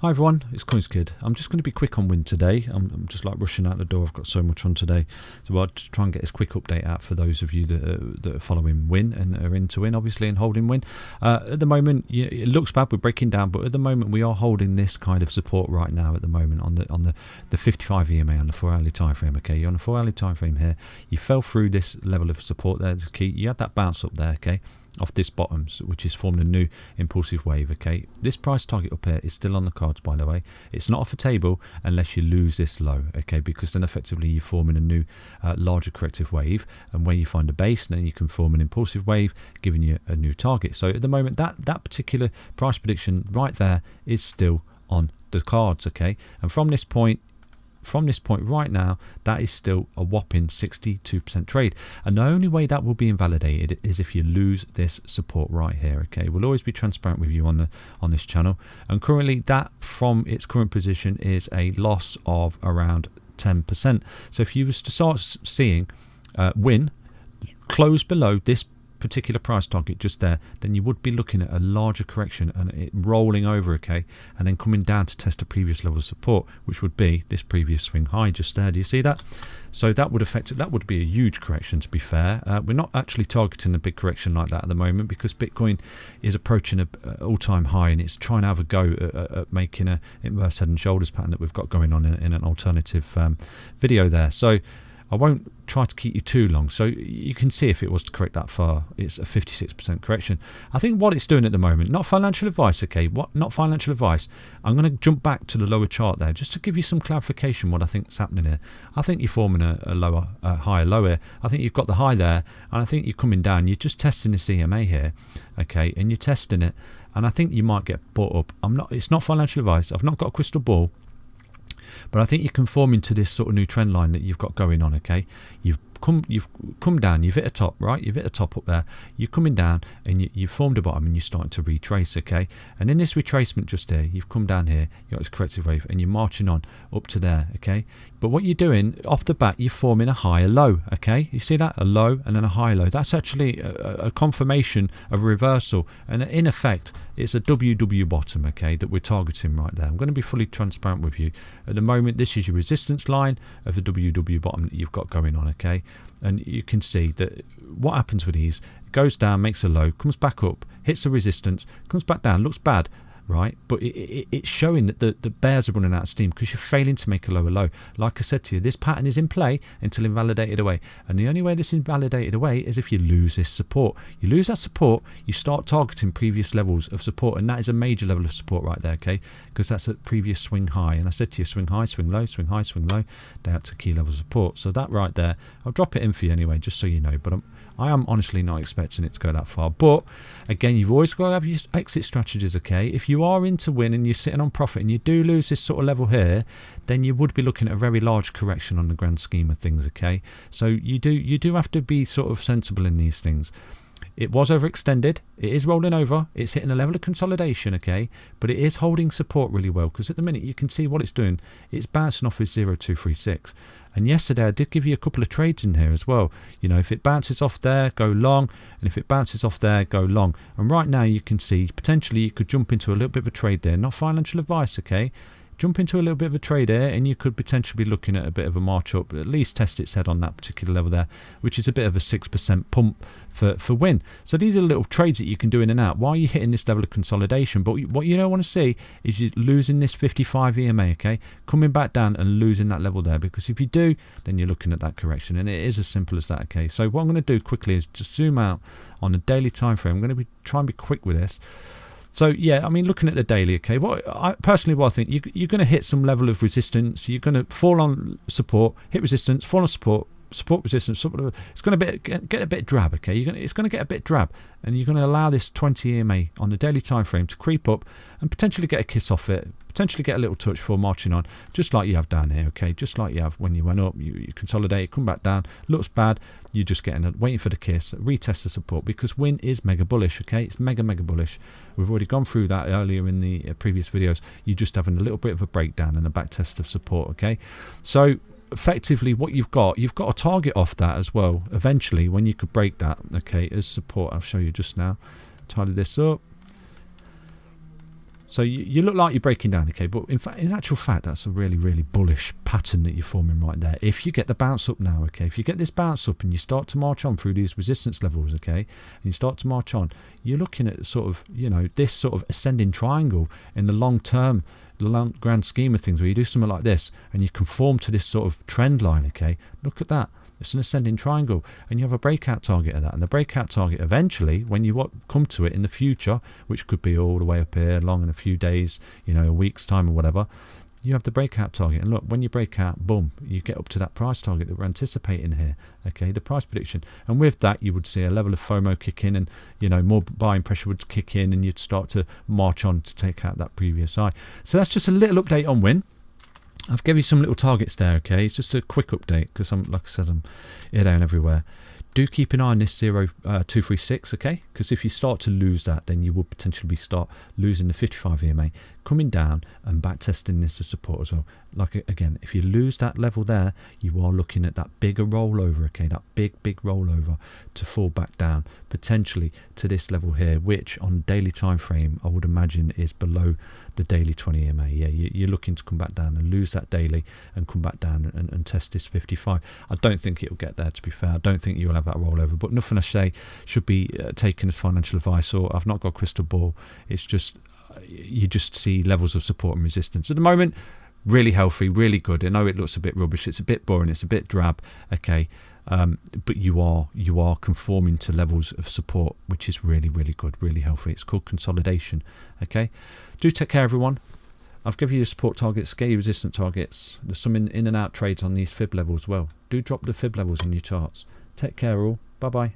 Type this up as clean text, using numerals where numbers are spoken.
Hi everyone, it's CoinsKid. I'm just going to be quick on Win today. I'm just like rushing out the door. I've got so much on today. So I'll just try and get this quick update out for those of you that are following Win and are into Win, obviously, and holding Win. At the moment, it looks bad. We're breaking down, but at the moment, we are holding this kind of support right now at the moment on the 55 EMA on the 4-hourly time frame. Okay, you're on a 4-hourly time frame here. You fell through this level of support there. The key. You had that bounce up there. Okay. Off this bottom, which is formed a new impulsive wave. Okay, this price target up here is still on the cards, by the way. It's not off the table unless you lose this low, okay, because then effectively you're forming a new larger corrective wave, and when you find a base, then you can form an impulsive wave, giving you a new target. So at the moment, that particular price prediction right there is still on the cards, okay, and from this point right now, that is still a whopping 62% trade, and the only way that will be invalidated is if you lose this support right here. Okay, we'll always be transparent with you on this channel, and currently that from its current position is a loss of around 10%. So if you was to start seeing Win close below this particular price target just there, then you would be looking at a larger correction and it rolling over, okay, and then coming down to test the previous level of support, which would be this previous swing high just there. Do you see that? So that would affect it. That would be a huge correction, to be fair. We're not actually targeting a big correction like that at the moment because Bitcoin is approaching an all-time high, and it's trying to have a go at making an inverse head and shoulders pattern that we've got going on in an alternative video there. So I won't try to keep you too long. So you can see if it was to correct that far, it's a 56% correction. I think what it's doing at the moment, not financial advice, okay, not financial advice. I'm going to jump back to the lower chart there just to give you some clarification what I think is happening here. I think you're forming a higher low here. I think you've got the high there, and I think you're coming down. You're just testing this EMA here, okay, and you're testing it, and I think you might get bought up. It's not financial advice. I've not got a crystal ball. But I think you can form into this sort of new trend line that you've got going on, okay? You've come down, you've hit a top, right? You've hit a top up there. You're coming down and you've formed a bottom and you're starting to retrace, okay? And in this retracement just there, you've come down here, you've got this corrective wave, and you're marching on up to there, okay? But what you're doing, off the bat, you're forming a higher low, okay? You see that? A low and then a high low. That's actually a confirmation of a reversal. And in effect, it's a WW bottom, okay, that we're targeting right there. I'm going to be fully transparent with you. At the moment, this is your resistance line of the WW bottom that you've got going on, okay? And you can see that what happens with these, it goes down, makes a low, comes back up, hits the resistance, comes back down, looks bad, right? But it's showing that the bears are running out of steam because you're failing to make a lower low. Like I said to you, this pattern is in play until invalidated away. And the only way this is invalidated away is if you lose this support. You lose that support, you start targeting previous levels of support, and that is a major level of support right there, okay? Because that's a previous swing high. And I said to you, swing high, swing low, swing high, swing low. That's a key level of support. So that right there, I'll drop it in for you anyway, just so you know. But I am honestly not expecting it to go that far. But again, you've always got to have your exit strategies, okay? If you are into Win and you're sitting on profit and you do lose this sort of level here, then you would be looking at a very large correction on the grand scheme of things, okay? So you do have to be sort of sensible in these things. It was overextended, it is rolling over, it's hitting a level of consolidation, okay, but it is holding support really well, because at the minute you can see what it's doing. It's bouncing off its 0236, and yesterday I did give you a couple of trades in here as well. You know, if it bounces off there, go long, and if it bounces off there, go long. And right now you can see potentially you could jump into a little bit of a trade there. Not financial advice, okay? Jump into a little bit of a trade here, and you could potentially be looking at a bit of a march up, at least test its head on that particular level there, which is a bit of a 6% pump for Win. So these are little trades that you can do in and out while you're hitting this level of consolidation. But what you don't want to see is you losing this 55 EMA, okay, coming back down and losing that level there, because if you do, then you're looking at that correction, and it is as simple as that, okay? So what I'm going to do quickly is just zoom out on the daily time frame. I'm going to try and be quick with this. So yeah, I mean, looking at the daily, okay, what I think, you're going to hit some level of resistance. You're going to fall on support, hit resistance, fall on support, resistance. It's going to get a bit drab, okay? It's going to get a bit drab, and you're going to allow this 20 EMA on the daily time frame to creep up and potentially get a kiss off it, potentially get a little touch before marching on, just like you have down here, okay? Just like you have when you went up, you consolidate, come back down, looks bad, you're just waiting for the kiss, retest the support, because Win is mega bullish, okay? It's mega bullish. We've already gone through that earlier in the previous videos. You're just having a little bit of a breakdown and a back test of support, okay? So effectively what you've got a target off that as well eventually when you could break that, okay, as support. I'll show you just now. Tidy this up. So you look like you're breaking down, okay, but in actual fact, that's a really, really bullish pattern that you're forming right there. If you get the bounce up now, okay, if you get this bounce up and you start to march on through these resistance levels, okay, and you start to march on, you're looking at sort of, this sort of ascending triangle in the long term, the long grand scheme of things, where you do something like this and you conform to this sort of trend line, okay. Look at that. It's an ascending triangle, and you have a breakout target of that. And the breakout target eventually, when you come to it in the future, which could be all the way up here, long in a few days, a week's time or whatever, you have the breakout target. And look, when you break out, boom, you get up to that price target that we're anticipating here, okay, the price prediction. And with that, you would see a level of FOMO kick in, and, more buying pressure would kick in, and you'd start to march on to take out that previous high. So that's just a little update on Win. I've given you some little targets there, okay? It's just a quick update because like I said, I'm here, there and everywhere. Do keep an eye on this 0.236, okay? Because if you start to lose that, then you will potentially start losing the 55 EMA, coming down and back testing this as support as well. Like, again, if you lose that level there, you are looking at that bigger rollover, okay? That big rollover to fall back down, potentially to this level here, which on daily time frame, I would imagine is below the daily 20 EMA. Yeah, you're looking to come back down and lose that daily and come back down and test this 55. I don't think it'll get there, to be fair. I don't think you'll have that rollover, but nothing I say should be taken as financial advice, or I've not got a crystal ball. It's just, you just see levels of support and resistance. At the moment, really healthy, really good. I know it looks a bit rubbish, it's a bit boring, it's a bit drab, okay, but you are conforming to levels of support, which is really, really good, really healthy. It's called consolidation, okay. Do take care, everyone. I've given you the support targets, scale resistant targets. There's some in and out trades on these fib levels as well. Do drop the fib levels on your charts. Take care all. Bye bye.